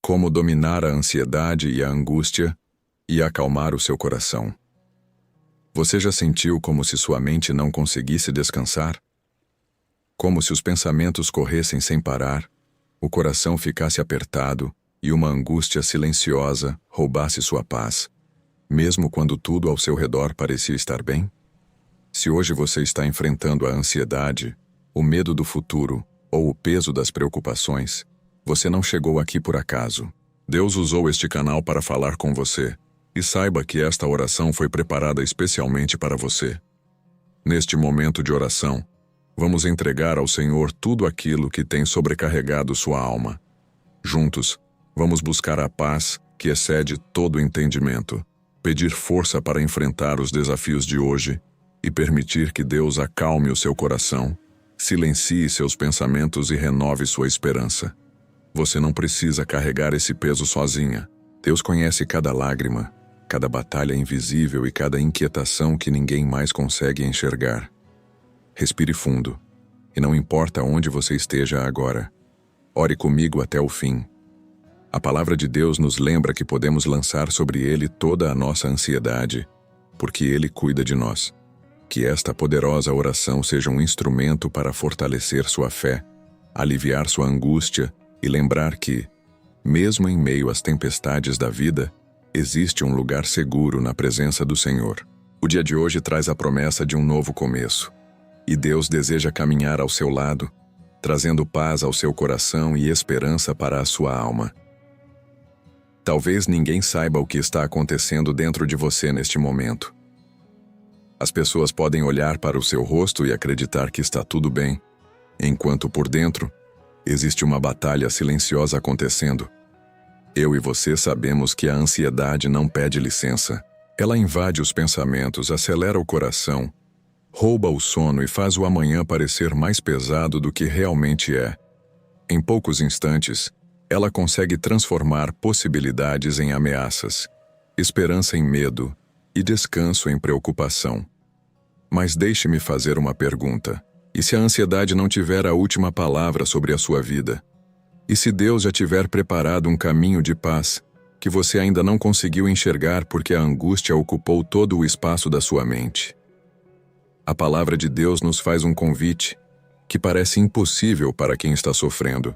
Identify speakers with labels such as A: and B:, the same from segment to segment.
A: como dominar a ansiedade e a angústia e acalmar o seu coração. Você já sentiu como se sua mente não conseguisse descansar? Como se os pensamentos corressem sem parar, o coração ficasse apertado e uma angústia silenciosa roubasse sua paz, mesmo quando tudo ao seu redor parecia estar bem? Se hoje você está enfrentando a ansiedade, o medo do futuro ou o peso das preocupações, você não chegou aqui por acaso. Deus usou este canal para falar com você, e saiba que esta oração foi preparada especialmente para você. Neste momento de oração, vamos entregar ao Senhor tudo aquilo que tem sobrecarregado sua alma. Juntos, vamos buscar a paz que excede todo entendimento, pedir força para enfrentar os desafios de hoje e permitir que Deus acalme o seu coração, silencie seus pensamentos e renove sua esperança. Você não precisa carregar esse peso sozinha. Deus conhece cada lágrima, cada batalha invisível e cada inquietação que ninguém mais consegue enxergar. Respire fundo, e não importa onde você esteja agora, ore comigo até o fim. A palavra de Deus nos lembra que podemos lançar sobre Ele toda a nossa ansiedade, porque Ele cuida de nós. Que esta poderosa oração seja um instrumento para fortalecer sua fé, aliviar sua angústia e lembrar que, mesmo em meio às tempestades da vida, existe um lugar seguro na presença do Senhor. O dia de hoje traz a promessa de um novo começo, e Deus deseja caminhar ao seu lado, trazendo paz ao seu coração e esperança para a sua alma. Talvez ninguém saiba o que está acontecendo dentro de você neste momento. As pessoas podem olhar para o seu rosto e acreditar que está tudo bem, enquanto por dentro, existe uma batalha silenciosa acontecendo. Eu e você sabemos que a ansiedade não pede licença. Ela invade os pensamentos, acelera o coração, rouba o sono e faz o amanhã parecer mais pesado do que realmente é. Em poucos instantes, ela consegue transformar possibilidades em ameaças, esperança em medo e descanso em preocupação. Mas deixe-me fazer uma pergunta. E se a ansiedade não tiver a última palavra sobre a sua vida? E se Deus já tiver preparado um caminho de paz, que você ainda não conseguiu enxergar porque a angústia ocupou todo o espaço da sua mente? A palavra de Deus nos faz um convite, que parece impossível para quem está sofrendo,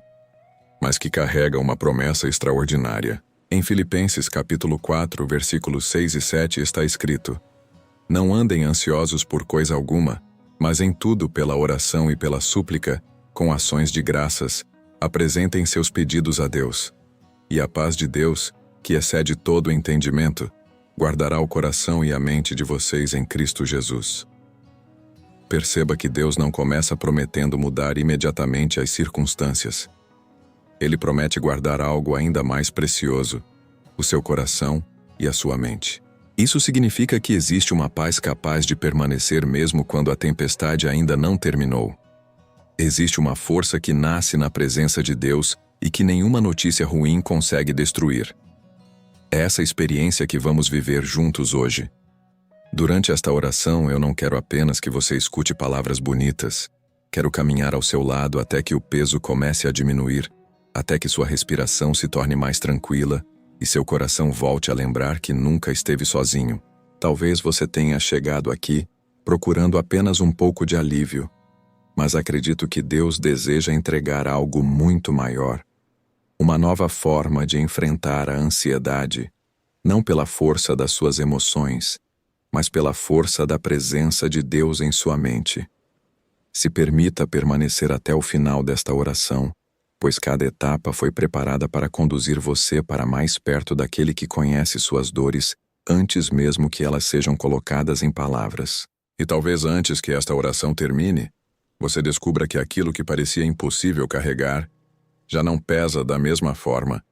A: mas que carrega uma promessa extraordinária. Em Filipenses capítulo 4, versículos 6 e 7 está escrito: Não andem ansiosos por coisa alguma, mas em tudo pela oração e pela súplica, com ações de graças, apresentem seus pedidos a Deus. E a paz de Deus, que excede todo o entendimento, guardará o coração e a mente de vocês em Cristo Jesus. Perceba que Deus não começa prometendo mudar imediatamente as circunstâncias. Ele promete guardar algo ainda mais precioso, o seu coração e a sua mente. Isso significa que existe uma paz capaz de permanecer mesmo quando a tempestade ainda não terminou. Existe uma força que nasce na presença de Deus e que nenhuma notícia ruim consegue destruir. É essa experiência que vamos viver juntos hoje. Durante esta oração, eu não quero apenas que você escute palavras bonitas. Quero caminhar ao seu lado até que o peso comece a diminuir, até que sua respiração se torne mais tranquila e seu coração volte a lembrar que nunca esteve sozinho. Talvez você tenha chegado aqui procurando apenas um pouco de alívio, mas acredito que Deus deseja entregar algo muito maior. Uma nova forma de enfrentar a ansiedade, não pela força das suas emoções, mas pela força da presença de Deus em sua mente. Se permita permanecer até o final desta oração, pois cada etapa foi preparada para conduzir você para mais perto daquele que conhece suas dores antes mesmo que elas sejam colocadas em palavras. E talvez antes que esta oração termine, você descubra que aquilo que parecia impossível carregar já não pesa da mesma forma,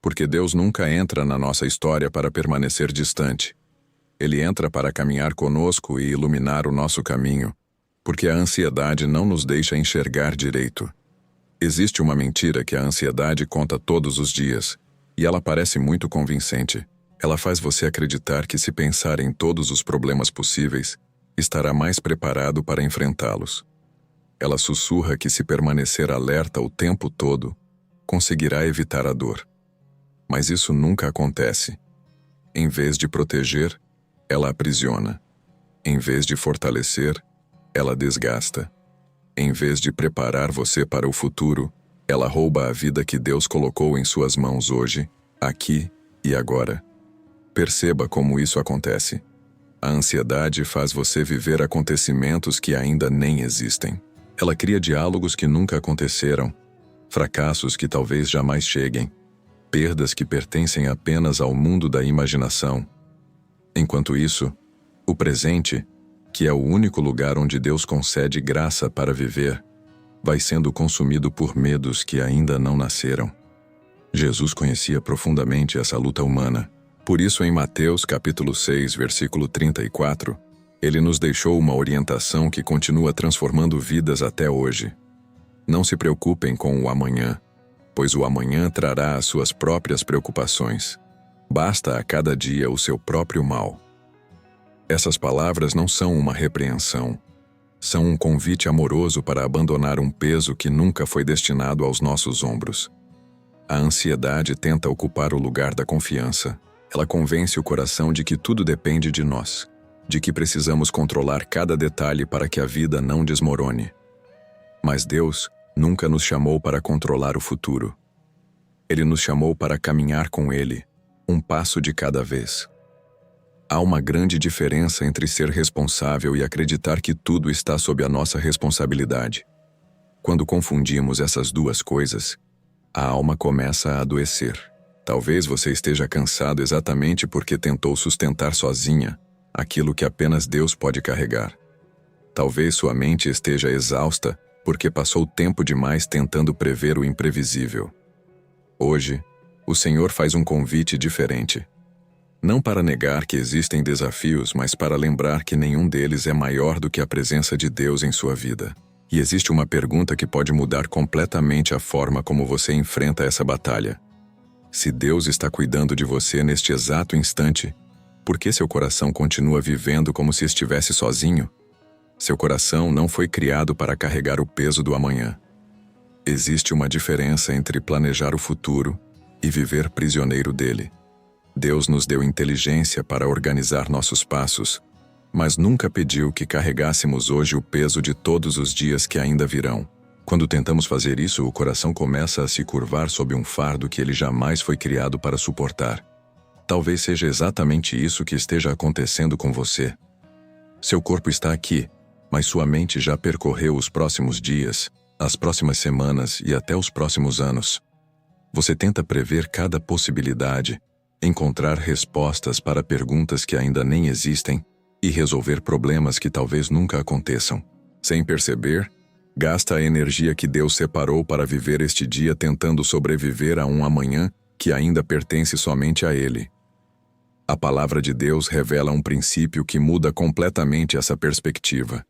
A: porque Deus nunca entra na nossa história para permanecer distante. Ele entra para caminhar conosco e iluminar o nosso caminho, porque a ansiedade não nos deixa enxergar direito. Existe uma mentira que a ansiedade conta todos os dias, e ela parece muito convincente. Ela faz você acreditar que se pensar em todos os problemas possíveis, estará mais preparado para enfrentá-los. Ela sussurra que se permanecer alerta o tempo todo, conseguirá evitar a dor. Mas isso nunca acontece. Em vez de proteger, ela aprisiona. Em vez de fortalecer, ela desgasta. Em vez de preparar você para o futuro, ela rouba a vida que Deus colocou em suas mãos hoje, aqui e agora. Perceba como isso acontece. A ansiedade faz você viver acontecimentos que ainda nem existem. Ela cria diálogos que nunca aconteceram, fracassos que talvez jamais cheguem, perdas que pertencem apenas ao mundo da imaginação. Enquanto isso, o presente, que é o único lugar onde Deus concede graça para viver, vai sendo consumido por medos que ainda não nasceram. Jesus conhecia profundamente essa luta humana. Por isso, em Mateus capítulo 6, versículo 34, ele nos deixou uma orientação que continua transformando vidas até hoje. Não se preocupem com o amanhã, pois o amanhã trará as suas próprias preocupações. Basta a cada dia o seu próprio mal. Essas palavras não são uma repreensão. São um convite amoroso para abandonar um peso que nunca foi destinado aos nossos ombros. A ansiedade tenta ocupar o lugar da confiança. Ela convence o coração de que tudo depende de nós, de que precisamos controlar cada detalhe para que a vida não desmorone. Mas Deus nunca nos chamou para controlar o futuro. Ele nos chamou para caminhar com Ele, um passo de cada vez. Há uma grande diferença entre ser responsável e acreditar que tudo está sob a nossa responsabilidade. Quando confundimos essas duas coisas, a alma começa a adoecer. Talvez você esteja cansado exatamente porque tentou sustentar sozinha aquilo que apenas Deus pode carregar. Talvez sua mente esteja exausta porque passou tempo demais tentando prever o imprevisível. Hoje, o Senhor faz um convite diferente. Não para negar que existem desafios, mas para lembrar que nenhum deles é maior do que a presença de Deus em sua vida. E existe uma pergunta que pode mudar completamente a forma como você enfrenta essa batalha. Se Deus está cuidando de você neste exato instante, por que seu coração continua vivendo como se estivesse sozinho? Seu coração não foi criado para carregar o peso do amanhã. Existe uma diferença entre planejar o futuro e viver prisioneiro dele. Deus nos deu inteligência para organizar nossos passos, mas nunca pediu que carregássemos hoje o peso de todos os dias que ainda virão. Quando tentamos fazer isso, o coração começa a se curvar sob um fardo que ele jamais foi criado para suportar. Talvez seja exatamente isso que esteja acontecendo com você. Seu corpo está aqui, mas sua mente já percorreu os próximos dias, as próximas semanas e até os próximos anos. Você tenta prever cada possibilidade, encontrar respostas para perguntas que ainda nem existem e resolver problemas que talvez nunca aconteçam. Sem perceber, gasta a energia que Deus separou para viver este dia tentando sobreviver a um amanhã que ainda pertence somente a Ele. A palavra de Deus revela um princípio que muda completamente essa perspectiva.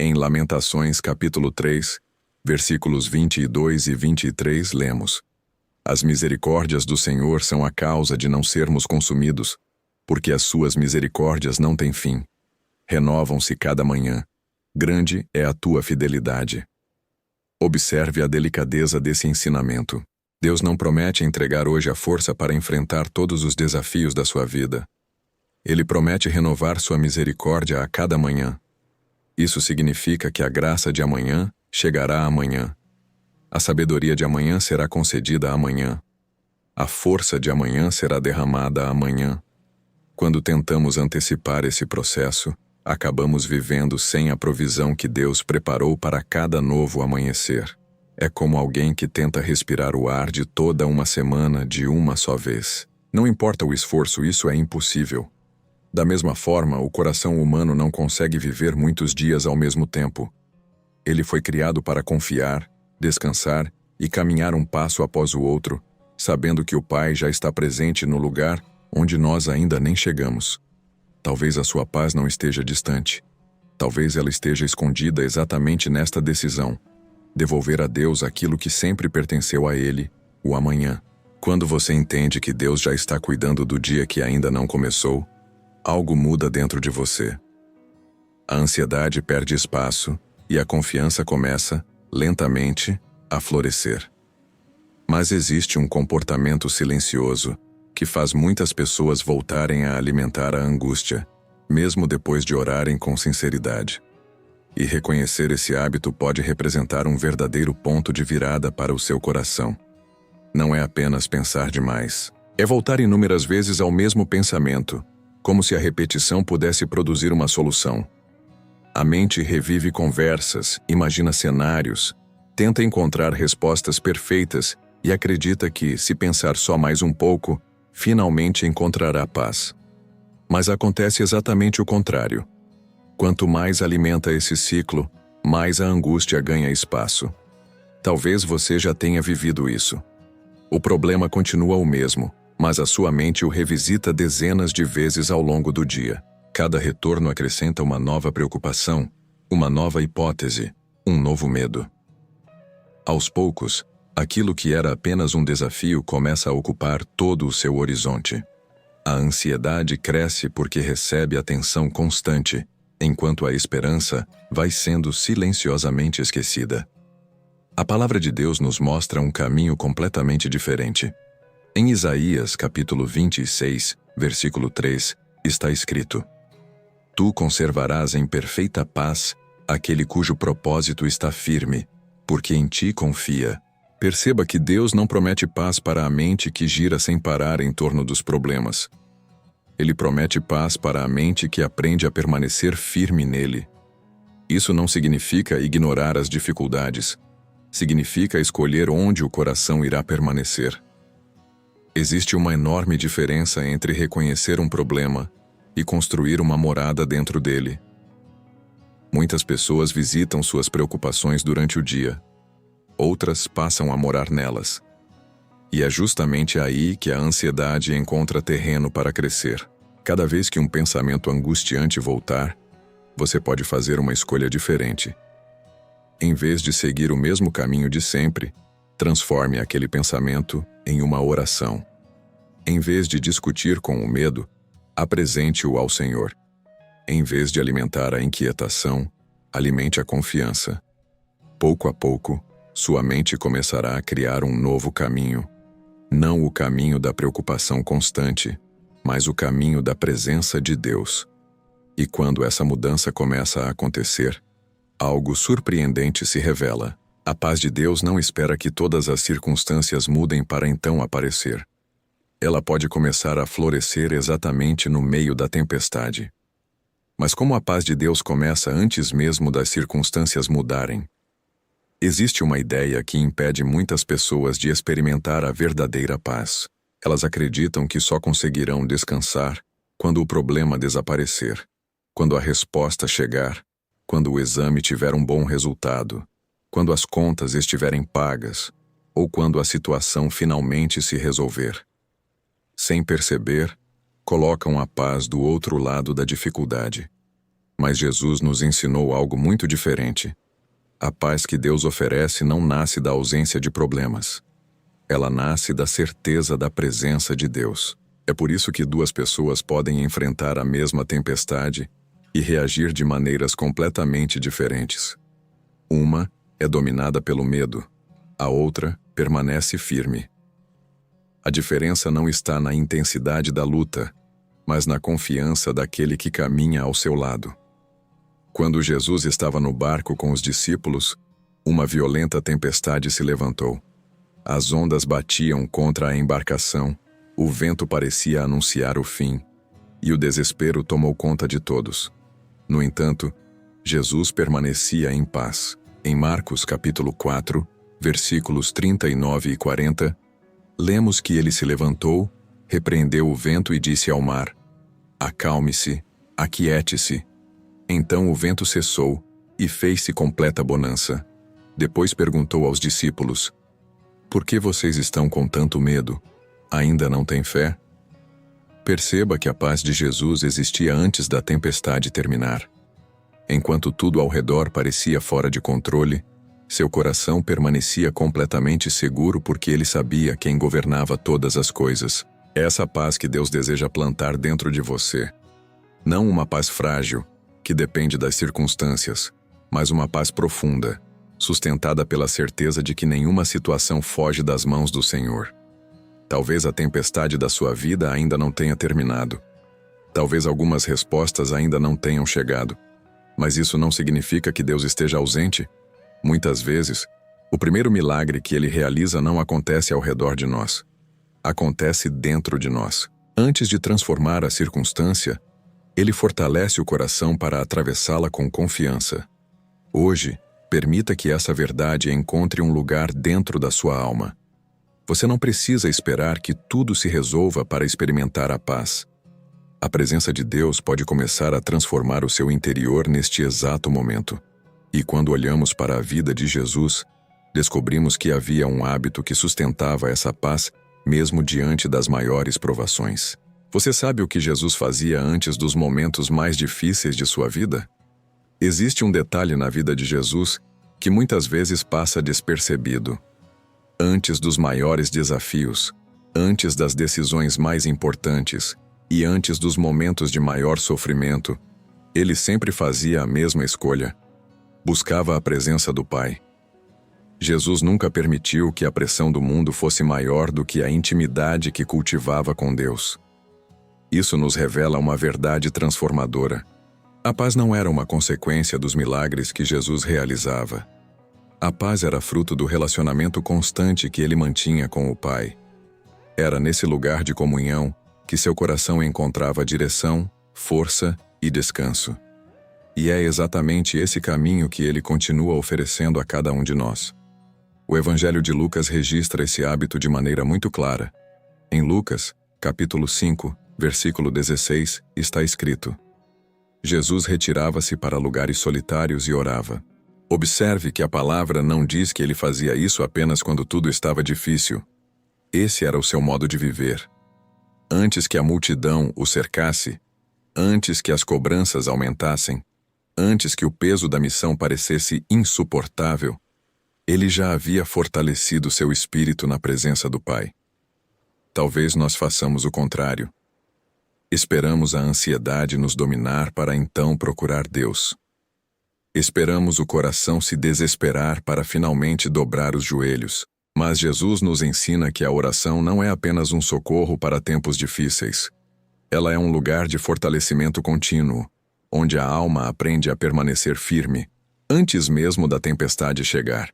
A: Em Lamentações capítulo 3, versículos 22 e 23 lemos: As misericórdias do Senhor são a causa de não sermos consumidos, porque as suas misericórdias não têm fim. Renovam-se cada manhã. Grande é a tua fidelidade. Observe a delicadeza desse ensinamento. Deus não promete entregar hoje a força para enfrentar todos os desafios da sua vida. Ele promete renovar sua misericórdia a cada manhã. Isso significa que a graça de amanhã chegará amanhã. A sabedoria de amanhã será concedida amanhã. A força de amanhã será derramada amanhã. Quando tentamos antecipar esse processo, acabamos vivendo sem a provisão que Deus preparou para cada novo amanhecer. É como alguém que tenta respirar o ar de toda uma semana de uma só vez. Não importa o esforço, isso é impossível. Da mesma forma, o coração humano não consegue viver muitos dias ao mesmo tempo. Ele foi criado para confiar, descansar e caminhar um passo após o outro, sabendo que o Pai já está presente no lugar onde nós ainda nem chegamos. Talvez a sua paz não esteja distante. Talvez ela esteja escondida exatamente nesta decisão: devolver a Deus aquilo que sempre pertenceu a Ele, o amanhã. Quando você entende que Deus já está cuidando do dia que ainda não começou, algo muda dentro de você. A ansiedade perde espaço e a confiança começa, lentamente, a florescer. Mas existe um comportamento silencioso que faz muitas pessoas voltarem a alimentar a angústia, mesmo depois de orarem com sinceridade. E reconhecer esse hábito pode representar um verdadeiro ponto de virada para o seu coração. Não é apenas pensar demais, é voltar inúmeras vezes ao mesmo pensamento, como se a repetição pudesse produzir uma solução. A mente revive conversas, imagina cenários, tenta encontrar respostas perfeitas e acredita que, se pensar só mais um pouco, finalmente encontrará paz. Mas acontece exatamente o contrário. Quanto mais alimenta esse ciclo, mais a angústia ganha espaço. Talvez você já tenha vivido isso. O problema continua o mesmo, mas a sua mente o revisita dezenas de vezes ao longo do dia. Cada retorno acrescenta uma nova preocupação, uma nova hipótese, um novo medo. Aos poucos, aquilo que era apenas um desafio começa a ocupar todo o seu horizonte. A ansiedade cresce porque recebe atenção constante, enquanto a esperança vai sendo silenciosamente esquecida. A palavra de Deus nos mostra um caminho completamente diferente. Em Isaías, capítulo 26, versículo 3, está escrito: Tu conservarás em perfeita paz aquele cujo propósito está firme, porque em ti confia. Perceba que Deus não promete paz para a mente que gira sem parar em torno dos problemas. Ele promete paz para a mente que aprende a permanecer firme nele. Isso não significa ignorar as dificuldades. Significa escolher onde o coração irá permanecer. Existe uma enorme diferença entre reconhecer um problema e construir uma morada dentro dele. Muitas pessoas visitam suas preocupações durante o dia. Outras passam a morar nelas. E é justamente aí que a ansiedade encontra terreno para crescer. Cada vez que um pensamento angustiante voltar, você pode fazer uma escolha diferente. Em vez de seguir o mesmo caminho de sempre, transforme aquele pensamento em uma oração. Em vez de discutir com o medo, apresente-o ao Senhor. Em vez de alimentar a inquietação, alimente a confiança. Pouco a pouco, sua mente começará a criar um novo caminho. Não o caminho da preocupação constante, mas o caminho da presença de Deus. E quando essa mudança começa a acontecer, algo surpreendente se revela. A paz de Deus não espera que todas as circunstâncias mudem para então aparecer. Ela pode começar a florescer exatamente no meio da tempestade. Mas como a paz de Deus começa antes mesmo das circunstâncias mudarem? Existe uma ideia que impede muitas pessoas de experimentar a verdadeira paz. Elas acreditam que só conseguirão descansar quando o problema desaparecer, quando a resposta chegar, quando o exame tiver um bom resultado, quando as contas estiverem pagas, ou quando a situação finalmente se resolver. Sem perceber, colocam a paz do outro lado da dificuldade. Mas Jesus nos ensinou algo muito diferente. A paz que Deus oferece não nasce da ausência de problemas. Ela nasce da certeza da presença de Deus. É por isso que duas pessoas podem enfrentar a mesma tempestade e reagir de maneiras completamente diferentes. Uma é dominada pelo medo, a outra permanece firme. A diferença não está na intensidade da luta, mas na confiança daquele que caminha ao seu lado. Quando Jesus estava no barco com os discípulos, uma violenta tempestade se levantou. As ondas batiam contra a embarcação, o vento parecia anunciar o fim, e o desespero tomou conta de todos. No entanto, Jesus permanecia em paz. Em Marcos capítulo 4, versículos 39 e 40, lemos que ele se levantou, repreendeu o vento e disse ao mar: Acalme-se, aquiete-se. Então o vento cessou e fez-se completa bonança. Depois perguntou aos discípulos: Por que vocês estão com tanto medo? Ainda não têm fé? Perceba que a paz de Jesus existia antes da tempestade terminar. Enquanto tudo ao redor parecia fora de controle, seu coração permanecia completamente seguro porque ele sabia quem governava todas as coisas. É essa paz que Deus deseja plantar dentro de você. Não uma paz frágil, que depende das circunstâncias, mas uma paz profunda, sustentada pela certeza de que nenhuma situação foge das mãos do Senhor. Talvez a tempestade da sua vida ainda não tenha terminado. Talvez algumas respostas ainda não tenham chegado. Mas isso não significa que Deus esteja ausente. Muitas vezes, o primeiro milagre que Ele realiza não acontece ao redor de nós. Acontece dentro de nós. Antes de transformar a circunstância, Ele fortalece o coração para atravessá-la com confiança. Hoje, permita que essa verdade encontre um lugar dentro da sua alma. Você não precisa esperar que tudo se resolva para experimentar a paz. A presença de Deus pode começar a transformar o seu interior neste exato momento. E quando olhamos para a vida de Jesus, descobrimos que havia um hábito que sustentava essa paz mesmo diante das maiores provações. Você sabe o que Jesus fazia antes dos momentos mais difíceis de sua vida? Existe um detalhe na vida de Jesus que muitas vezes passa despercebido. Antes dos maiores desafios, antes das decisões mais importantes e antes dos momentos de maior sofrimento, Ele sempre fazia a mesma escolha. Buscava a presença do Pai. Jesus nunca permitiu que a pressão do mundo fosse maior do que a intimidade que cultivava com Deus. Isso nos revela uma verdade transformadora. A paz não era uma consequência dos milagres que Jesus realizava. A paz era fruto do relacionamento constante que ele mantinha com o Pai. Era nesse lugar de comunhão que seu coração encontrava direção, força e descanso. E é exatamente esse caminho que ele continua oferecendo a cada um de nós. O Evangelho de Lucas registra esse hábito de maneira muito clara. Em Lucas, capítulo 5, versículo 16, está escrito: Jesus retirava-se para lugares solitários e orava. Observe que a palavra não diz que ele fazia isso apenas quando tudo estava difícil. Esse era o seu modo de viver. Antes que a multidão o cercasse, antes que as cobranças aumentassem, antes que o peso da missão parecesse insuportável, ele já havia fortalecido seu espírito na presença do Pai. Talvez nós façamos o contrário. Esperamos a ansiedade nos dominar para então procurar Deus. Esperamos o coração se desesperar para finalmente dobrar os joelhos. Mas Jesus nos ensina que a oração não é apenas um socorro para tempos difíceis. Ela é um lugar de fortalecimento contínuo, onde a alma aprende a permanecer firme, antes mesmo da tempestade chegar.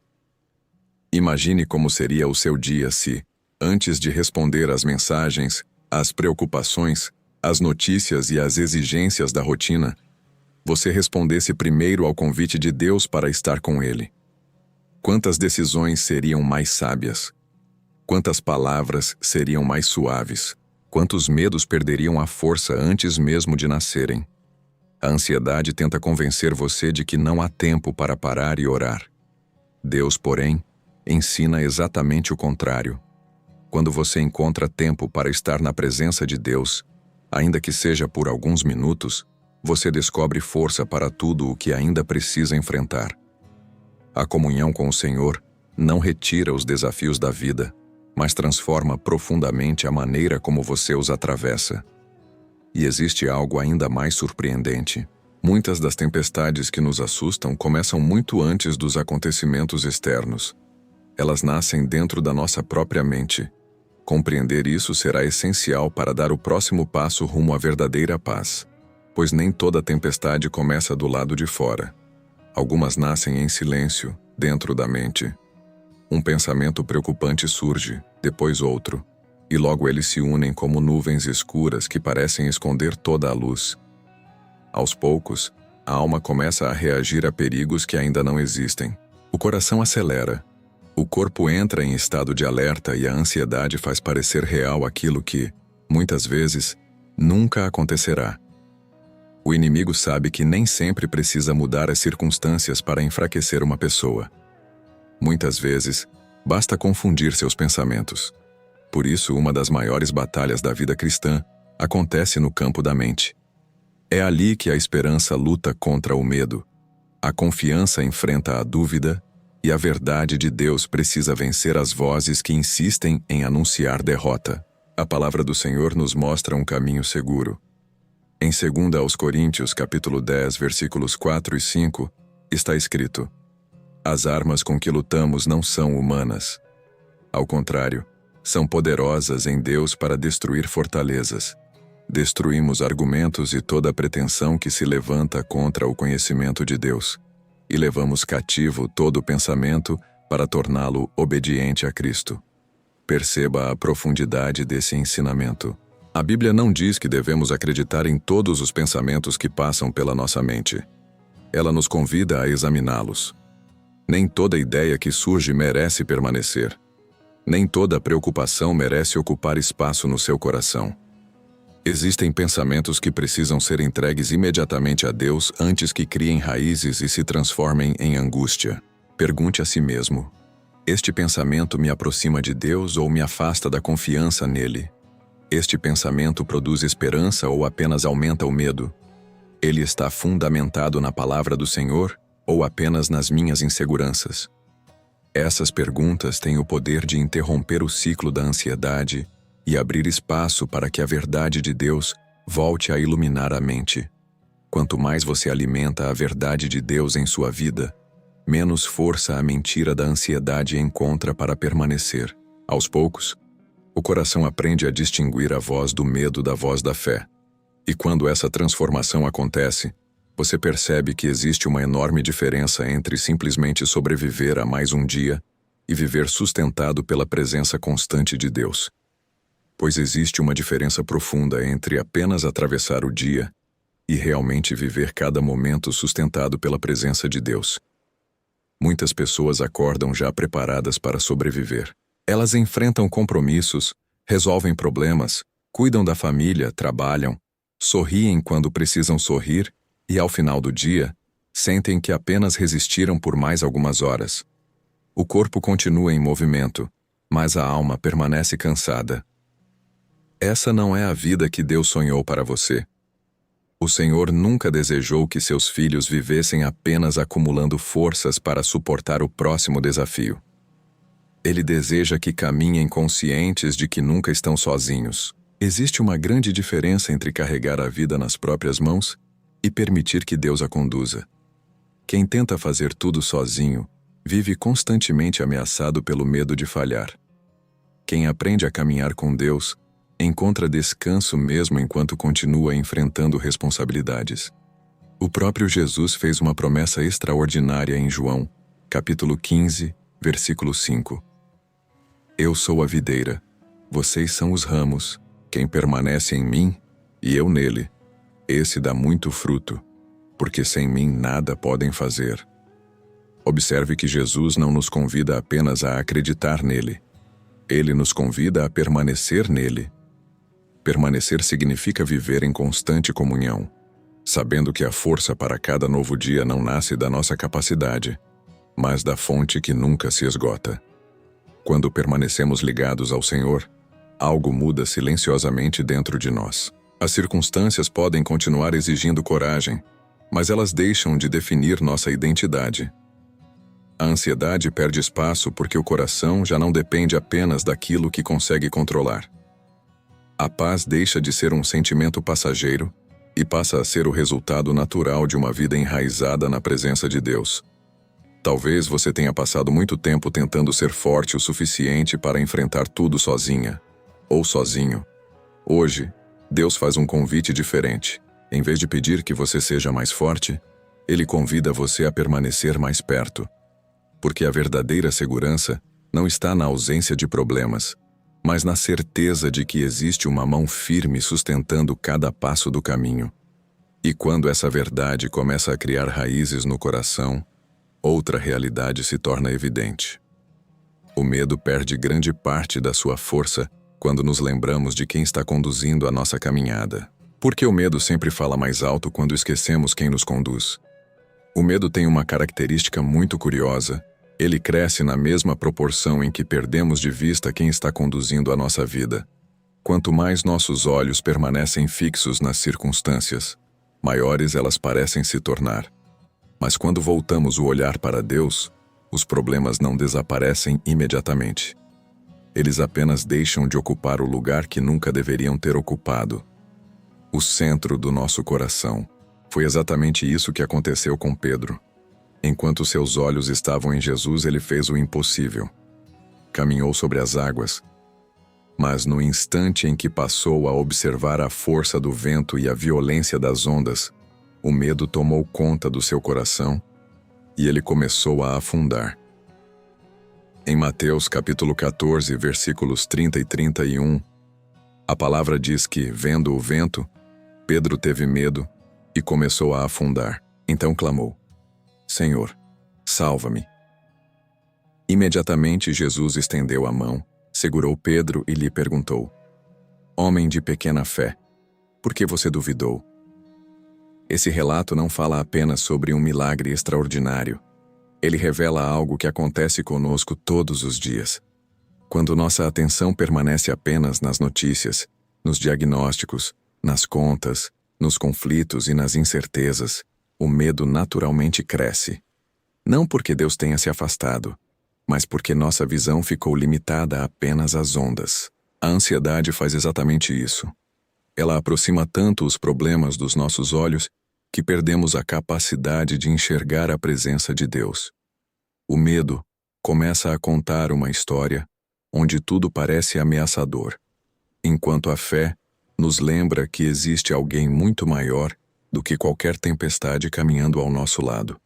A: Imagine como seria o seu dia se, antes de responder às mensagens, às preocupações, às notícias e às exigências da rotina, você respondesse primeiro ao convite de Deus para estar com Ele. Quantas decisões seriam mais sábias? Quantas palavras seriam mais suaves? Quantos medos perderiam a força antes mesmo de nascerem? A ansiedade tenta convencer você de que não há tempo para parar e orar. Deus, porém, ensina exatamente o contrário. Quando você encontra tempo para estar na presença de Deus, ainda que seja por alguns minutos, você descobre força para tudo o que ainda precisa enfrentar. A comunhão com o Senhor não retira os desafios da vida, mas transforma profundamente a maneira como você os atravessa. E existe algo ainda mais surpreendente. Muitas das tempestades que nos assustam começam muito antes dos acontecimentos externos. Elas nascem dentro da nossa própria mente. Compreender isso será essencial para dar o próximo passo rumo à verdadeira paz, pois nem toda tempestade começa do lado de fora. Algumas nascem em silêncio, dentro da mente. Um pensamento preocupante surge, depois outro, e logo eles se unem como nuvens escuras que parecem esconder toda a luz. Aos poucos, a alma começa a reagir a perigos que ainda não existem. O coração acelera. O corpo entra em estado de alerta e a ansiedade faz parecer real aquilo que, muitas vezes, nunca acontecerá. O inimigo sabe que nem sempre precisa mudar as circunstâncias para enfraquecer uma pessoa. Muitas vezes, basta confundir seus pensamentos. Por isso, uma das maiores batalhas da vida cristã acontece no campo da mente. É ali que a esperança luta contra o medo, a confiança enfrenta a dúvida e a verdade de Deus precisa vencer as vozes que insistem em anunciar derrota. A palavra do Senhor nos mostra um caminho seguro. Em 2 aos Coríntios, capítulo 10, versículos 4 e 5, está escrito: As armas com que lutamos não são humanas. Ao contrário, são poderosas em Deus para destruir fortalezas. Destruímos argumentos e toda pretensão que se levanta contra o conhecimento de Deus, e levamos cativo todo pensamento para torná-lo obediente a Cristo. Perceba a profundidade desse ensinamento. A Bíblia não diz que devemos acreditar em todos os pensamentos que passam pela nossa mente. Ela nos convida a examiná-los. Nem toda ideia que surge merece permanecer. Nem toda preocupação merece ocupar espaço no seu coração. Existem pensamentos que precisam ser entregues imediatamente a Deus antes que criem raízes e se transformem em angústia. Pergunte a si mesmo: este pensamento me aproxima de Deus ou me afasta da confiança nele? Este pensamento produz esperança ou apenas aumenta o medo? Ele está fundamentado na palavra do Senhor ou apenas nas minhas inseguranças? Essas perguntas têm o poder de interromper o ciclo da ansiedade e abrir espaço para que a verdade de Deus volte a iluminar a mente. Quanto mais você alimenta a verdade de Deus em sua vida, menos força a mentira da ansiedade encontra para permanecer. Aos poucos, o coração aprende a distinguir a voz do medo da voz da fé. E quando essa transformação acontece, você percebe que existe uma enorme diferença entre simplesmente sobreviver a mais um dia e viver sustentado pela presença constante de Deus. Pois existe uma diferença profunda entre apenas atravessar o dia e realmente viver cada momento sustentado pela presença de Deus. Muitas pessoas acordam já preparadas para sobreviver. Elas enfrentam compromissos, resolvem problemas, cuidam da família, trabalham, sorriem quando precisam sorrir e, ao final do dia, sentem que apenas resistiram por mais algumas horas. O corpo continua em movimento, mas a alma permanece cansada. Essa não é a vida que Deus sonhou para você. O Senhor nunca desejou que seus filhos vivessem apenas acumulando forças para suportar o próximo desafio. Ele deseja que caminhem conscientes de que nunca estão sozinhos. Existe uma grande diferença entre carregar a vida nas próprias mãos e permitir que Deus a conduza. Quem tenta fazer tudo sozinho vive constantemente ameaçado pelo medo de falhar. Quem aprende a caminhar com Deus encontra descanso mesmo enquanto continua enfrentando responsabilidades. O próprio Jesus fez uma promessa extraordinária em João, capítulo 15, versículo 5. Eu sou a videira, vocês são os ramos, quem permanece em mim e eu nele, esse dá muito fruto, porque sem mim nada podem fazer. Observe que Jesus não nos convida apenas a acreditar nele. Ele nos convida a permanecer nele. Permanecer significa viver em constante comunhão, sabendo que a força para cada novo dia não nasce da nossa capacidade, mas da fonte que nunca se esgota. Quando permanecemos ligados ao Senhor, algo muda silenciosamente dentro de nós. As circunstâncias podem continuar exigindo coragem, mas elas deixam de definir nossa identidade. A ansiedade perde espaço porque o coração já não depende apenas daquilo que consegue controlar. A paz deixa de ser um sentimento passageiro e passa a ser o resultado natural de uma vida enraizada na presença de Deus. Talvez você tenha passado muito tempo tentando ser forte o suficiente para enfrentar tudo sozinha, ou sozinho. Hoje, Deus faz um convite diferente. Em vez de pedir que você seja mais forte, Ele convida você a permanecer mais perto. Porque a verdadeira segurança não está na ausência de problemas, mas na certeza de que existe uma mão firme sustentando cada passo do caminho. E quando essa verdade começa a criar raízes no coração, outra realidade se torna evidente. O medo perde grande parte da sua força quando nos lembramos de quem está conduzindo a nossa caminhada. Porque o medo sempre fala mais alto quando esquecemos quem nos conduz. O medo tem uma característica muito curiosa. Ele cresce na mesma proporção em que perdemos de vista quem está conduzindo a nossa vida. Quanto mais nossos olhos permanecem fixos nas circunstâncias, maiores elas parecem se tornar. Mas quando voltamos o olhar para Deus, os problemas não desaparecem imediatamente. Eles apenas deixam de ocupar o lugar que nunca deveriam ter ocupado. O centro do nosso coração. Foi exatamente isso que aconteceu com Pedro. Enquanto seus olhos estavam em Jesus, ele fez o impossível. Caminhou sobre as águas. Mas no instante em que passou a observar a força do vento e a violência das ondas, o medo tomou conta do seu coração e ele começou a afundar. Em Mateus capítulo 14, versículos 30 e 31, a palavra diz que, vendo o vento, Pedro teve medo e começou a afundar. Então clamou: Senhor, salva-me. Imediatamente Jesus estendeu a mão, segurou Pedro e lhe perguntou: Homem de pequena fé, por que você duvidou? Esse relato não fala apenas sobre um milagre extraordinário. Ele revela algo que acontece conosco todos os dias. Quando nossa atenção permanece apenas nas notícias, nos diagnósticos, nas contas, nos conflitos e nas incertezas, o medo naturalmente cresce. Não porque Deus tenha se afastado, mas porque nossa visão ficou limitada apenas às ondas. A ansiedade faz exatamente isso. Ela aproxima tanto os problemas dos nossos olhos que perdemos a capacidade de enxergar a presença de Deus. O medo começa a contar uma história onde tudo parece ameaçador, enquanto a fé nos lembra que existe alguém muito maior do que qualquer tempestade caminhando ao nosso lado.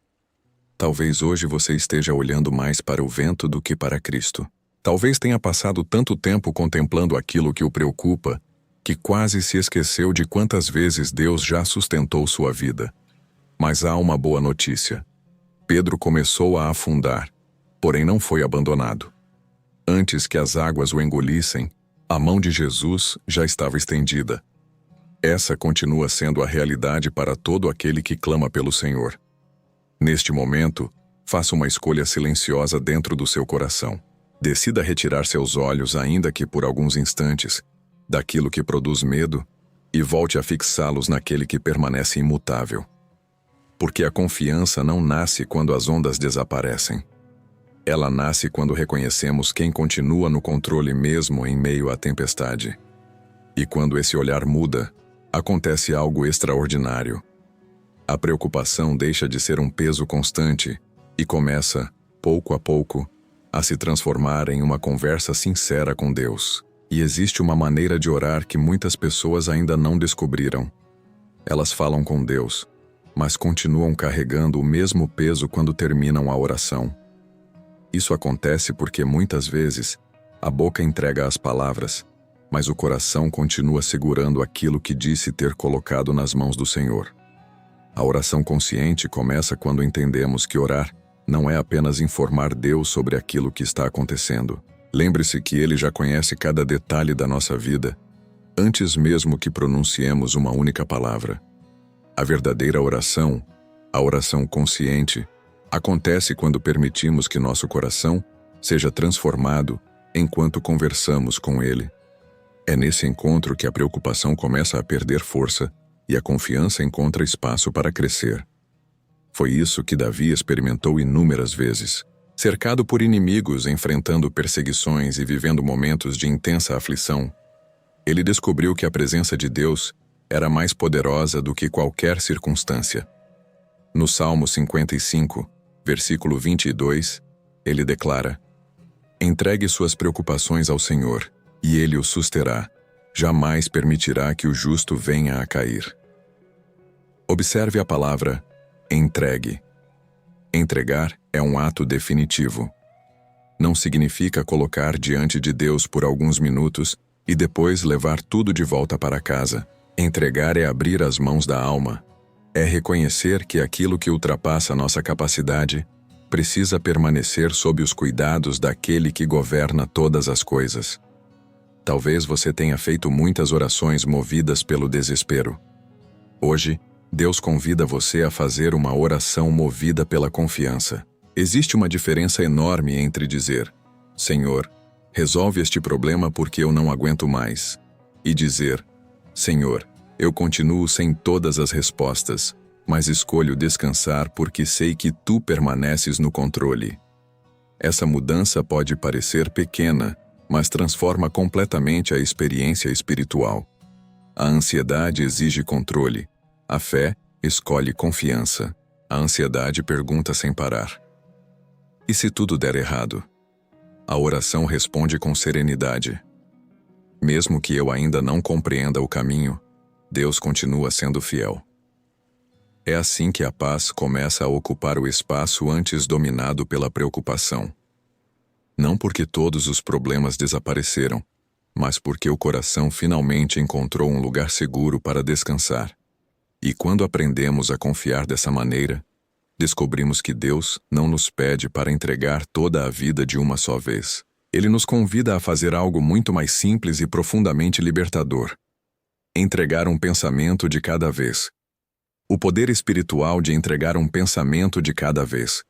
A: Talvez hoje você esteja olhando mais para o vento do que para Cristo. Talvez tenha passado tanto tempo contemplando aquilo que o preocupa, que quase se esqueceu de quantas vezes Deus já sustentou sua vida. Mas há uma boa notícia. Pedro começou a afundar, porém não foi abandonado. Antes que as águas o engolissem, a mão de Jesus já estava estendida. Essa continua sendo a realidade para todo aquele que clama pelo Senhor. Neste momento, faça uma escolha silenciosa dentro do seu coração. Decida retirar seus olhos, ainda que por alguns instantes, daquilo que produz medo e volte a fixá-los naquele que permanece imutável. Porque a confiança não nasce quando as ondas desaparecem. Ela nasce quando reconhecemos quem continua no controle mesmo em meio à tempestade. E quando esse olhar muda, acontece algo extraordinário. A preocupação deixa de ser um peso constante e começa, pouco a pouco, a se transformar em uma conversa sincera com Deus. E existe uma maneira de orar que muitas pessoas ainda não descobriram. Elas falam com Deus, mas continuam carregando o mesmo peso quando terminam a oração. Isso acontece porque muitas vezes a boca entrega as palavras, mas o coração continua segurando aquilo que disse ter colocado nas mãos do Senhor. A oração consciente começa quando entendemos que orar não é apenas informar Deus sobre aquilo que está acontecendo. Lembre-se que Ele já conhece cada detalhe da nossa vida, antes mesmo que pronunciemos uma única palavra. A verdadeira oração, a oração consciente, acontece quando permitimos que nosso coração seja transformado enquanto conversamos com Ele. É nesse encontro que a preocupação começa a perder força e a confiança encontra espaço para crescer. Foi isso que Davi experimentou inúmeras vezes. Cercado por inimigos, enfrentando perseguições e vivendo momentos de intensa aflição, ele descobriu que a presença de Deus era mais poderosa do que qualquer circunstância. No Salmo 55, versículo 22, ele declara: Entregue suas preocupações ao Senhor, e Ele o susterá. Jamais permitirá que o justo venha a cair. Observe a palavra entregue. Entregar é um ato definitivo. Não significa colocar diante de Deus por alguns minutos e depois levar tudo de volta para casa. Entregar é abrir as mãos da alma. É reconhecer que aquilo que ultrapassa nossa capacidade precisa permanecer sob os cuidados daquele que governa todas as coisas. Talvez você tenha feito muitas orações movidas pelo desespero. Hoje, Deus convida você a fazer uma oração movida pela confiança. Existe uma diferença enorme entre dizer: Senhor, resolve este problema porque eu não aguento mais, e dizer: Senhor, eu continuo sem todas as respostas, mas escolho descansar porque sei que Tu permaneces no controle. Essa mudança pode parecer pequena, mas transforma completamente a experiência espiritual. A ansiedade exige controle. A fé escolhe confiança. A ansiedade pergunta sem parar: e se tudo der errado? A oração responde com serenidade: mesmo que eu ainda não compreenda o caminho, Deus continua sendo fiel. É assim que a paz começa a ocupar o espaço antes dominado pela preocupação. Não porque todos os problemas desapareceram, mas porque o coração finalmente encontrou um lugar seguro para descansar. E quando aprendemos a confiar dessa maneira, descobrimos que Deus não nos pede para entregar toda a vida de uma só vez. Ele nos convida a fazer algo muito mais simples e profundamente libertador: entregar um pensamento de cada vez. O poder espiritual de entregar um pensamento de cada vez.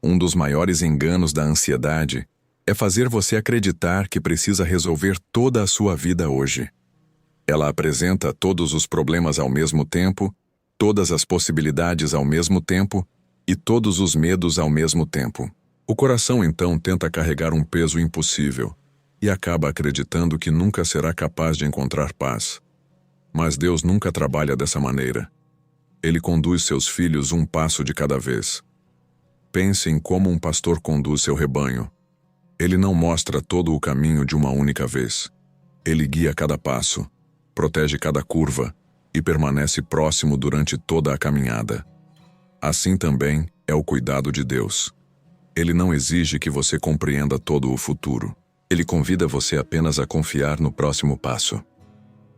A: Um dos maiores enganos da ansiedade é fazer você acreditar que precisa resolver toda a sua vida hoje. Ela apresenta todos os problemas ao mesmo tempo, todas as possibilidades ao mesmo tempo e todos os medos ao mesmo tempo. O coração então tenta carregar um peso impossível e acaba acreditando que nunca será capaz de encontrar paz. Mas Deus nunca trabalha dessa maneira. Ele conduz seus filhos um passo de cada vez. Pense em como um pastor conduz seu rebanho. Ele não mostra todo o caminho de uma única vez. Ele guia cada passo, protege cada curva e permanece próximo durante toda a caminhada. Assim também é o cuidado de Deus. Ele não exige que você compreenda todo o futuro. Ele convida você apenas a confiar no próximo passo.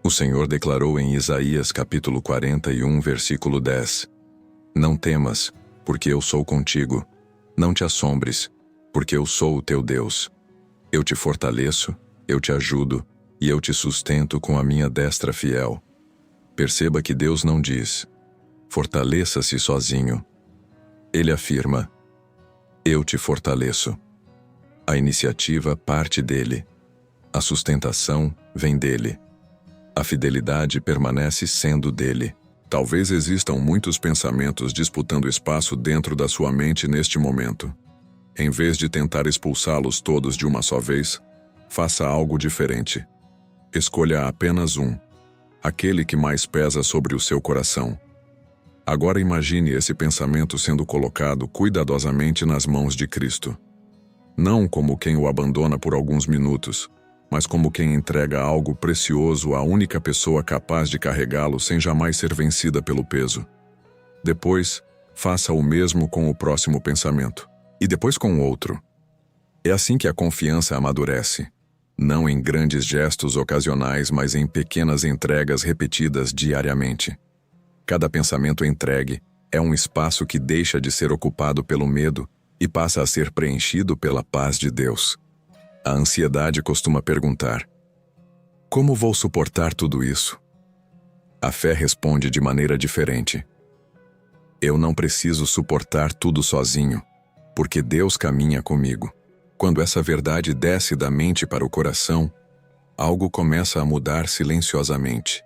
A: O Senhor declarou em Isaías capítulo 41, versículo 10: não temas, porque eu sou contigo. Não te assombres, porque eu sou o teu Deus. Eu te fortaleço, eu te ajudo, e eu te sustento com a minha destra fiel. Perceba que Deus não diz: fortaleça-se sozinho. Ele afirma: eu te fortaleço. A iniciativa parte dele. A sustentação vem dele. A fidelidade permanece sendo dele. Talvez existam muitos pensamentos disputando espaço dentro da sua mente neste momento. Em vez de tentar expulsá-los todos de uma só vez, faça algo diferente. Escolha apenas um, aquele que mais pesa sobre o seu coração. Agora imagine esse pensamento sendo colocado cuidadosamente nas mãos de Cristo. Não como quem o abandona por alguns minutos, mas como quem entrega algo precioso à única pessoa capaz de carregá-lo sem jamais ser vencida pelo peso. Depois, faça o mesmo com o próximo pensamento, e depois com o outro. É assim que a confiança amadurece, não em grandes gestos ocasionais, mas em pequenas entregas repetidas diariamente. Cada pensamento entregue é um espaço que deixa de ser ocupado pelo medo e passa a ser preenchido pela paz de Deus. A ansiedade costuma perguntar: como vou suportar tudo isso? A fé responde de maneira diferente: eu não preciso suportar tudo sozinho, porque Deus caminha comigo. Quando essa verdade desce da mente para o coração, algo começa a mudar silenciosamente.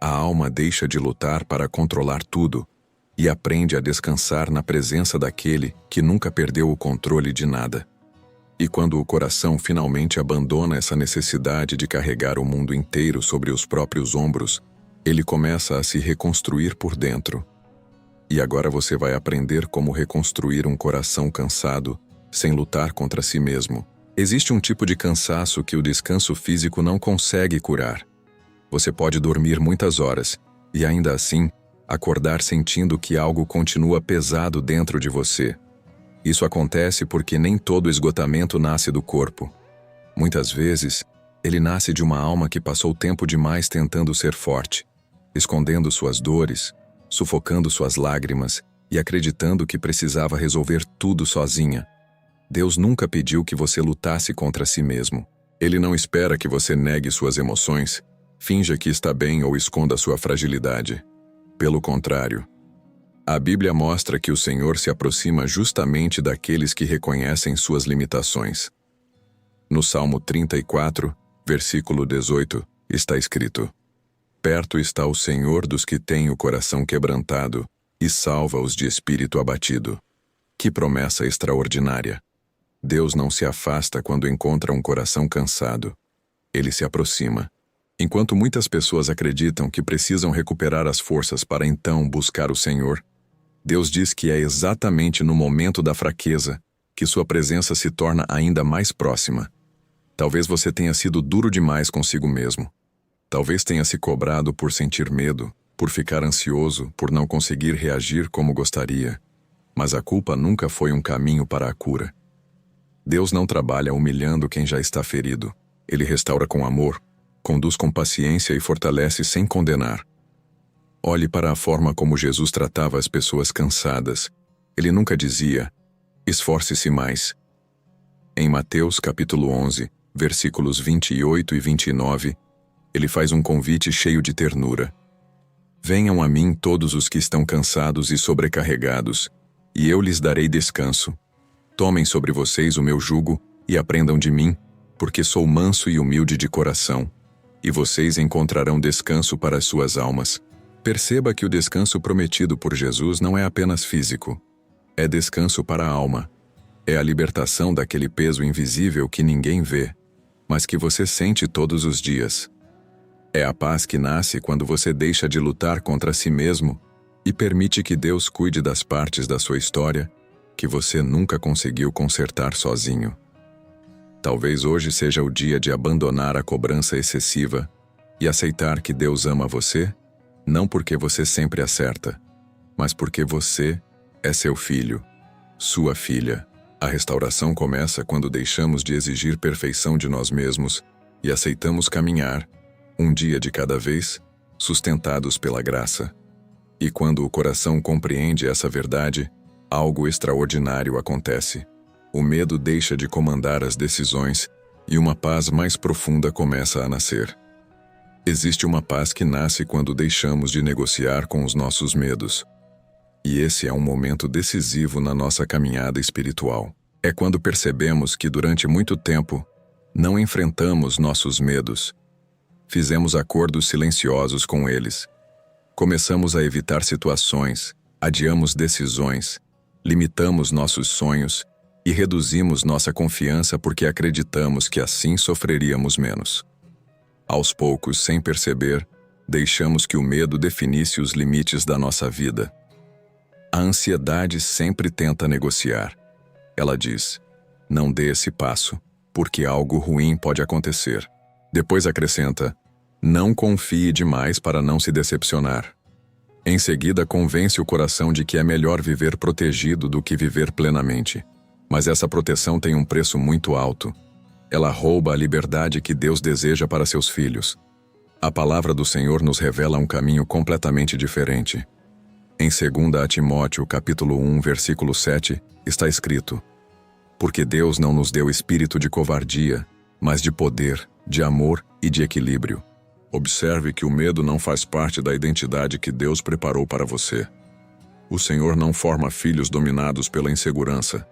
A: A alma deixa de lutar para controlar tudo e aprende a descansar na presença daquele que nunca perdeu o controle de nada. E quando o coração finalmente abandona essa necessidade de carregar o mundo inteiro sobre os próprios ombros, ele começa a se reconstruir por dentro. E agora você vai aprender como reconstruir um coração cansado, sem lutar contra si mesmo. Existe um tipo de cansaço que o descanso físico não consegue curar. Você pode dormir muitas horas, e ainda assim, acordar sentindo que algo continua pesado dentro de você. Isso acontece porque nem todo esgotamento nasce do corpo. Muitas vezes, ele nasce de uma alma que passou tempo demais tentando ser forte, escondendo suas dores, sufocando suas lágrimas e acreditando que precisava resolver tudo sozinha. Deus nunca pediu que você lutasse contra si mesmo. Ele não espera que você negue suas emoções, finja que está bem ou esconda sua fragilidade. Pelo contrário, a Bíblia mostra que o Senhor se aproxima justamente daqueles que reconhecem suas limitações. No Salmo 34, versículo 18, está escrito: perto está o Senhor dos que têm o coração quebrantado e salva-os de espírito abatido. Que promessa extraordinária! Deus não se afasta quando encontra um coração cansado. Ele se aproxima. Enquanto muitas pessoas acreditam que precisam recuperar as forças para então buscar o Senhor, Deus diz que é exatamente no momento da fraqueza que sua presença se torna ainda mais próxima. Talvez você tenha sido duro demais consigo mesmo. Talvez tenha se cobrado por sentir medo, por ficar ansioso, por não conseguir reagir como gostaria. Mas a culpa nunca foi um caminho para a cura. Deus não trabalha humilhando quem já está ferido. Ele restaura com amor, conduz com paciência e fortalece sem condenar. Olhe para a forma como Jesus tratava as pessoas cansadas. Ele nunca dizia, esforce-se mais. Em Mateus capítulo 11, versículos 28 e 29, ele faz um convite cheio de ternura. Venham a mim todos os que estão cansados e sobrecarregados, e eu lhes darei descanso. Tomem sobre vocês o meu jugo e aprendam de mim, porque sou manso e humilde de coração, e vocês encontrarão descanso para as suas almas. Perceba que o descanso prometido por Jesus não é apenas físico. É descanso para a alma. É a libertação daquele peso invisível que ninguém vê, mas que você sente todos os dias. É a paz que nasce quando você deixa de lutar contra si mesmo e permite que Deus cuide das partes da sua história que você nunca conseguiu consertar sozinho. Talvez hoje seja o dia de abandonar a cobrança excessiva e aceitar que Deus ama você, não porque você sempre acerta, mas porque você é seu filho, sua filha. A restauração começa quando deixamos de exigir perfeição de nós mesmos e aceitamos caminhar, um dia de cada vez, sustentados pela graça. E quando o coração compreende essa verdade, algo extraordinário acontece. O medo deixa de comandar as decisões e uma paz mais profunda começa a nascer. Existe uma paz que nasce quando deixamos de negociar com os nossos medos. E esse é um momento decisivo na nossa caminhada espiritual. É quando percebemos que durante muito tempo não enfrentamos nossos medos. Fizemos acordos silenciosos com eles. Começamos a evitar situações, adiamos decisões, limitamos nossos sonhos e reduzimos nossa confiança porque acreditamos que assim sofreríamos menos. Aos poucos, sem perceber, deixamos que o medo definisse os limites da nossa vida. A ansiedade sempre tenta negociar. Ela diz, não dê esse passo, porque algo ruim pode acontecer. Depois acrescenta, não confie demais para não se decepcionar. Em seguida, convence o coração de que é melhor viver protegido do que viver plenamente. Mas essa proteção tem um preço muito alto. Ela rouba a liberdade que Deus deseja para seus filhos. A palavra do Senhor nos revela um caminho completamente diferente. Em 2 Timóteo, capítulo 1, versículo 7, está escrito: porque Deus não nos deu espírito de covardia, mas de poder, de amor e de equilíbrio. Observe que o medo não faz parte da identidade que Deus preparou para você. O Senhor não forma filhos dominados pela insegurança.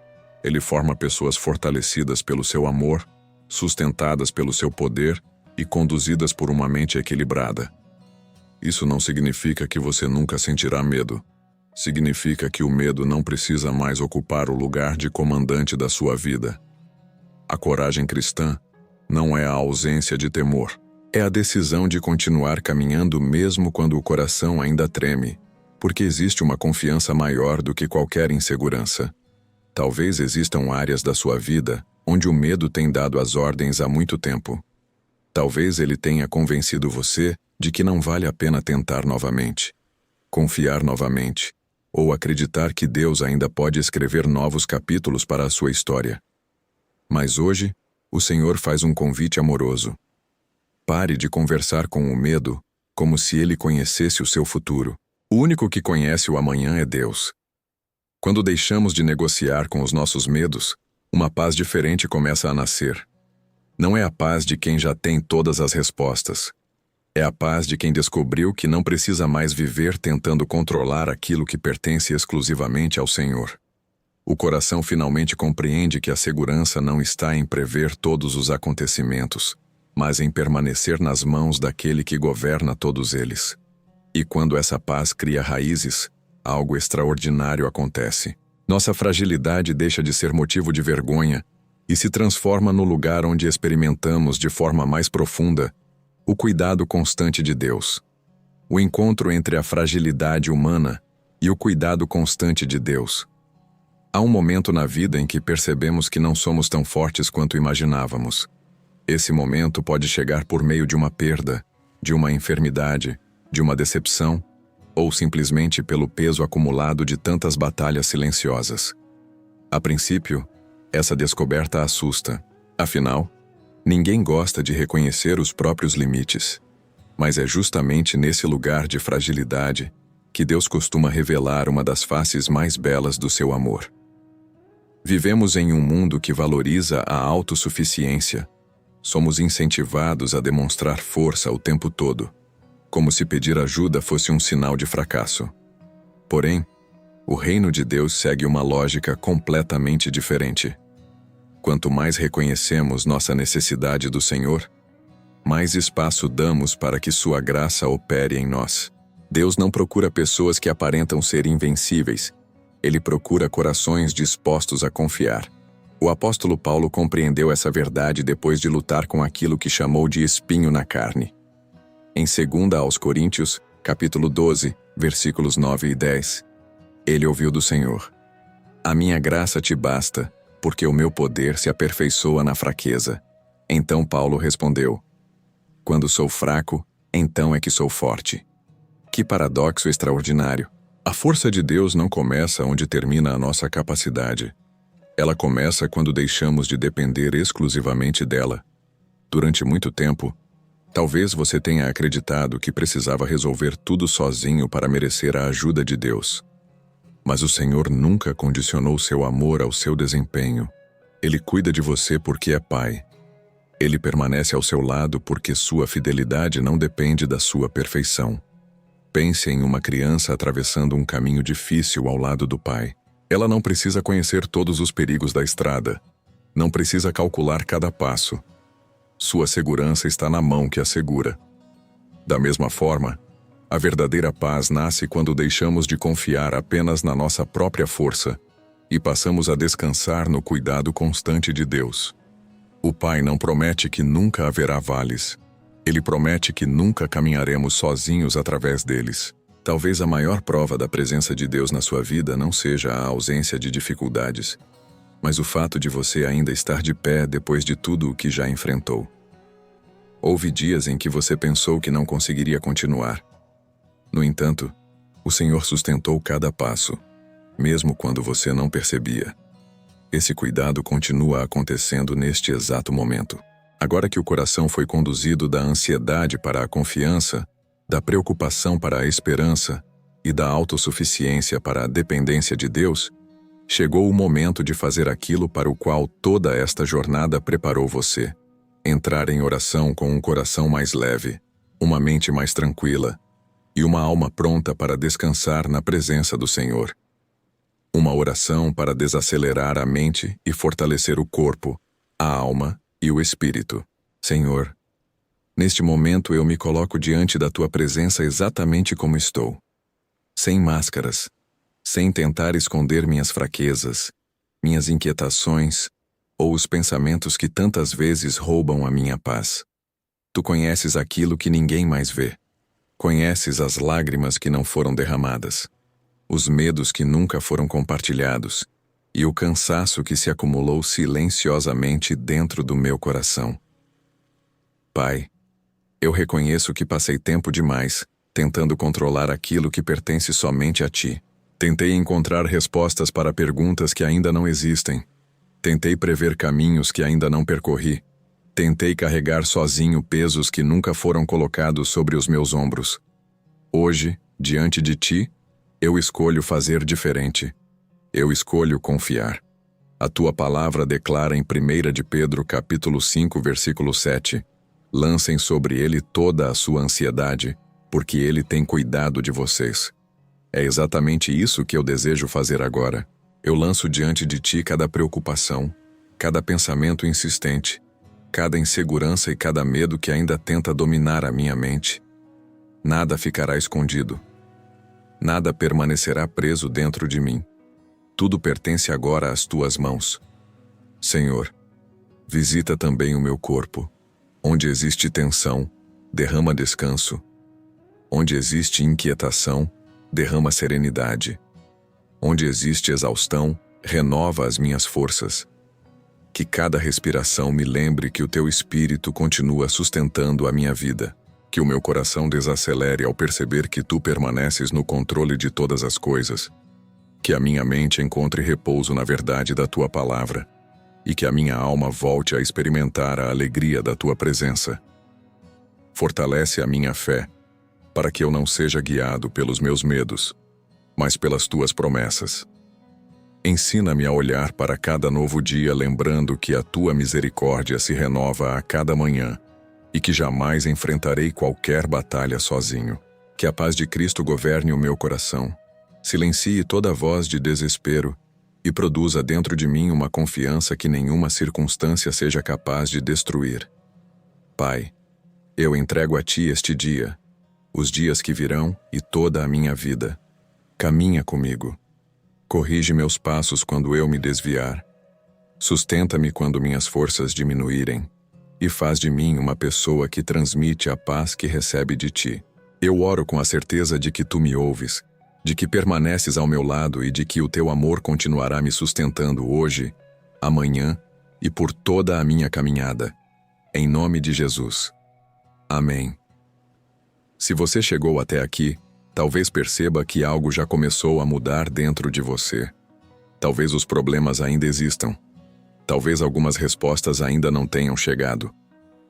A: Ele forma pessoas fortalecidas pelo seu amor, sustentadas pelo seu poder e conduzidas por uma mente equilibrada. Isso não significa que você nunca sentirá medo. Significa que o medo não precisa mais ocupar o lugar de comandante da sua vida. A coragem cristã não é a ausência de temor. É a decisão de continuar caminhando mesmo quando o coração ainda treme, porque existe uma confiança maior do que qualquer insegurança. Talvez existam áreas da sua vida onde o medo tem dado as ordens há muito tempo. Talvez ele tenha convencido você de que não vale a pena tentar novamente, confiar novamente, ou acreditar que Deus ainda pode escrever novos capítulos para a sua história. Mas hoje, o Senhor faz um convite amoroso. Pare de conversar com o medo como se ele conhecesse o seu futuro. O único que conhece o amanhã é Deus. Quando deixamos de negociar com os nossos medos, uma paz diferente começa a nascer. Não é a paz de quem já tem todas as respostas. É a paz de quem descobriu que não precisa mais viver tentando controlar aquilo que pertence exclusivamente ao Senhor. O coração finalmente compreende que a segurança não está em prever todos os acontecimentos, mas em permanecer nas mãos daquele que governa todos eles. E quando essa paz cria raízes, algo extraordinário acontece. Nossa fragilidade deixa de ser motivo de vergonha e se transforma no lugar onde experimentamos de forma mais profunda o cuidado constante de Deus. O encontro entre a fragilidade humana e o cuidado constante de Deus. Há um momento na vida em que percebemos que não somos tão fortes quanto imaginávamos. Esse momento pode chegar por meio de uma perda, de uma enfermidade, de uma decepção, ou simplesmente pelo peso acumulado de tantas batalhas silenciosas. A princípio, essa descoberta assusta. Afinal, ninguém gosta de reconhecer os próprios limites. Mas é justamente nesse lugar de fragilidade que Deus costuma revelar uma das faces mais belas do seu amor. Vivemos em um mundo que valoriza a autossuficiência. Somos incentivados a demonstrar força o tempo todo, como se pedir ajuda fosse um sinal de fracasso. Porém, o reino de Deus segue uma lógica completamente diferente. Quanto mais reconhecemos nossa necessidade do Senhor, mais espaço damos para que sua graça opere em nós. Deus não procura pessoas que aparentam ser invencíveis. Ele procura corações dispostos a confiar. O apóstolo Paulo compreendeu essa verdade depois de lutar com aquilo que chamou de espinho na carne. Em 2 aos Coríntios, capítulo 12, versículos 9 e 10, ele ouviu do Senhor: "A minha graça te basta, porque o meu poder se aperfeiçoa na fraqueza." Então Paulo respondeu: "Quando sou fraco, então é que sou forte." Que paradoxo extraordinário! A força de Deus não começa onde termina a nossa capacidade. Ela começa quando deixamos de depender exclusivamente dela. Durante muito tempo, talvez você tenha acreditado que precisava resolver tudo sozinho para merecer a ajuda de Deus. Mas o Senhor nunca condicionou seu amor ao seu desempenho. Ele cuida de você porque é Pai. Ele permanece ao seu lado porque sua fidelidade não depende da sua perfeição. Pense em uma criança atravessando um caminho difícil ao lado do pai. Ela não precisa conhecer todos os perigos da estrada. Não precisa calcular cada passo. Sua segurança está na mão que a segura. Da mesma forma, a verdadeira paz nasce quando deixamos de confiar apenas na nossa própria força e passamos a descansar no cuidado constante de Deus. O Pai não promete que nunca haverá vales. Ele promete que nunca caminharemos sozinhos através deles. Talvez a maior prova da presença de Deus na sua vida não seja a ausência de dificuldades, mas o fato de você ainda estar de pé depois de tudo o que já enfrentou. Houve dias em que você pensou que não conseguiria continuar. No entanto, o Senhor sustentou cada passo, mesmo quando você não percebia. Esse cuidado continua acontecendo neste exato momento. Agora que o coração foi conduzido da ansiedade para a confiança, da preocupação para a esperança e da autossuficiência para a dependência de Deus, chegou o momento de fazer aquilo para o qual toda esta jornada preparou você. Entrar em oração com um coração mais leve, uma mente mais tranquila e uma alma pronta para descansar na presença do Senhor. Uma oração para desacelerar a mente e fortalecer o corpo, a alma e o espírito. Senhor, neste momento eu me coloco diante da Tua presença exatamente como estou. Sem máscaras, sem tentar esconder minhas fraquezas, minhas inquietações ou os pensamentos que tantas vezes roubam a minha paz. Tu conheces aquilo que ninguém mais vê. Conheces as lágrimas que não foram derramadas, os medos que nunca foram compartilhados e o cansaço que se acumulou silenciosamente dentro do meu coração. Pai, eu reconheço que passei tempo demais tentando controlar aquilo que pertence somente a Ti. Tentei encontrar respostas para perguntas que ainda não existem. Tentei prever caminhos que ainda não percorri. Tentei carregar sozinho pesos que nunca foram colocados sobre os meus ombros. Hoje, diante de Ti, eu escolho fazer diferente. Eu escolho confiar. A Tua palavra declara em 1 de Pedro, capítulo 5, versículo 7, "Lancem sobre ele toda a sua ansiedade, porque ele tem cuidado de vocês." É exatamente isso que eu desejo fazer agora. Eu lanço diante de Ti cada preocupação, cada pensamento insistente, cada insegurança e cada medo que ainda tenta dominar a minha mente. Nada ficará escondido. Nada permanecerá preso dentro de mim. Tudo pertence agora às Tuas mãos. Senhor, visita também o meu corpo. Onde existe tensão, derrama descanso. Onde existe inquietação, derrama serenidade. Onde existe exaustão, renova as minhas forças. Que cada respiração me lembre que o teu espírito continua sustentando a minha vida. Que o meu coração desacelere ao perceber que tu permaneces no controle de todas as coisas. Que a minha mente encontre repouso na verdade da tua palavra. E que a minha alma volte a experimentar a alegria da tua presença. Fortalece a minha fé, para que eu não seja guiado pelos meus medos, mas pelas tuas promessas. Ensina-me a olhar para cada novo dia lembrando que a tua misericórdia se renova a cada manhã e que jamais enfrentarei qualquer batalha sozinho. Que a paz de Cristo governe o meu coração, silencie toda voz de desespero e produza dentro de mim uma confiança que nenhuma circunstância seja capaz de destruir. Pai, eu entrego a ti este dia, os dias que virão e toda a minha vida. Caminha comigo. Corrige meus passos quando eu me desviar. Sustenta-me quando minhas forças diminuírem e faz de mim uma pessoa que transmite a paz que recebe de ti. Eu oro com a certeza de que tu me ouves, de que permaneces ao meu lado e de que o teu amor continuará me sustentando hoje, amanhã e por toda a minha caminhada. Em nome de Jesus. Amém. Se você chegou até aqui, talvez perceba que algo já começou a mudar dentro de você. Talvez os problemas ainda existam. Talvez algumas respostas ainda não tenham chegado.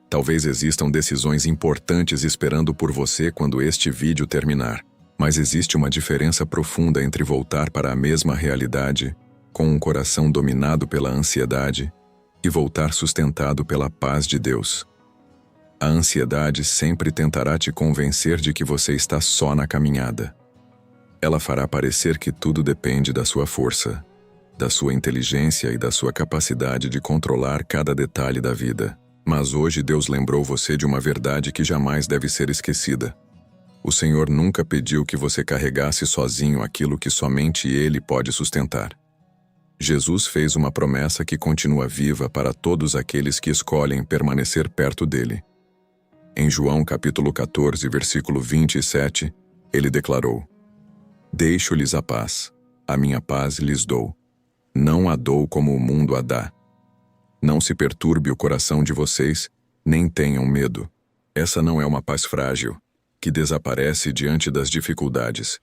A: Talvez existam decisões importantes esperando por você quando este vídeo terminar. Mas existe uma diferença profunda entre voltar para a mesma realidade, com um coração dominado pela ansiedade, e voltar sustentado pela paz de Deus. A ansiedade sempre tentará te convencer de que você está só na caminhada. Ela fará parecer que tudo depende da sua força, da sua inteligência e da sua capacidade de controlar cada detalhe da vida. Mas hoje Deus lembrou você de uma verdade que jamais deve ser esquecida. O Senhor nunca pediu que você carregasse sozinho aquilo que somente Ele pode sustentar. Jesus fez uma promessa que continua viva para todos aqueles que escolhem permanecer perto dele. Em João capítulo 14, versículo 27, ele declarou: Deixo-lhes a paz, a minha paz lhes dou. Não a dou como o mundo a dá. Não se perturbe o coração de vocês, nem tenham medo. Essa não é uma paz frágil, que desaparece diante das dificuldades.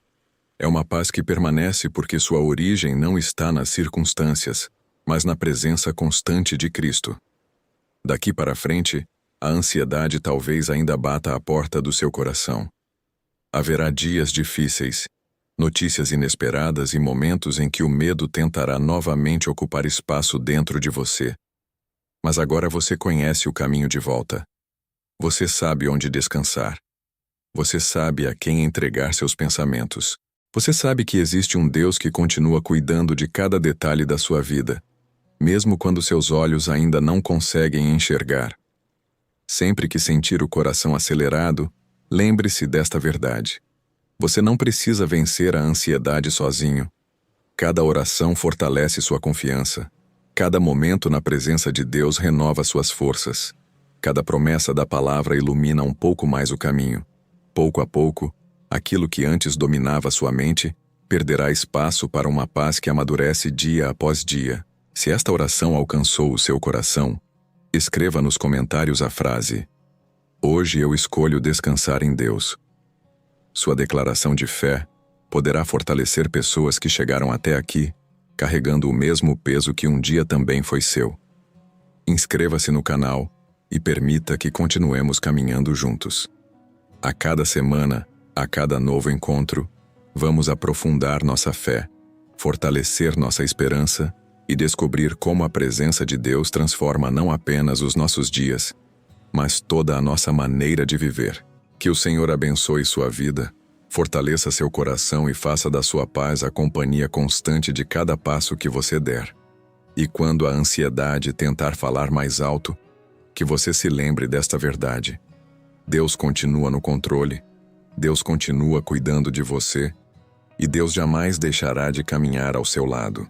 A: É uma paz que permanece porque sua origem não está nas circunstâncias, mas na presença constante de Cristo. Daqui para frente, a ansiedade talvez ainda bata à porta do seu coração. Haverá dias difíceis, notícias inesperadas e momentos em que o medo tentará novamente ocupar espaço dentro de você. Mas agora você conhece o caminho de volta. Você sabe onde descansar. Você sabe a quem entregar seus pensamentos. Você sabe que existe um Deus que continua cuidando de cada detalhe da sua vida, mesmo quando seus olhos ainda não conseguem enxergar. Sempre que sentir o coração acelerado, lembre-se desta verdade. Você não precisa vencer a ansiedade sozinho. Cada oração fortalece sua confiança. Cada momento na presença de Deus renova suas forças. Cada promessa da palavra ilumina um pouco mais o caminho. Pouco a pouco, aquilo que antes dominava sua mente perderá espaço para uma paz que amadurece dia após dia. Se esta oração alcançou o seu coração, escreva nos comentários a frase: Hoje eu escolho descansar em Deus. Sua declaração de fé poderá fortalecer pessoas que chegaram até aqui, carregando o mesmo peso que um dia também foi seu. Inscreva-se no canal e permita que continuemos caminhando juntos. A cada semana, a cada novo encontro, vamos aprofundar nossa fé, fortalecer nossa esperança e descobrir como a presença de Deus transforma não apenas os nossos dias, mas toda a nossa maneira de viver. Que o Senhor abençoe sua vida, fortaleça seu coração e faça da sua paz a companhia constante de cada passo que você der. E quando a ansiedade tentar falar mais alto, que você se lembre desta verdade. Deus continua no controle, Deus continua cuidando de você, e Deus jamais deixará de caminhar ao seu lado.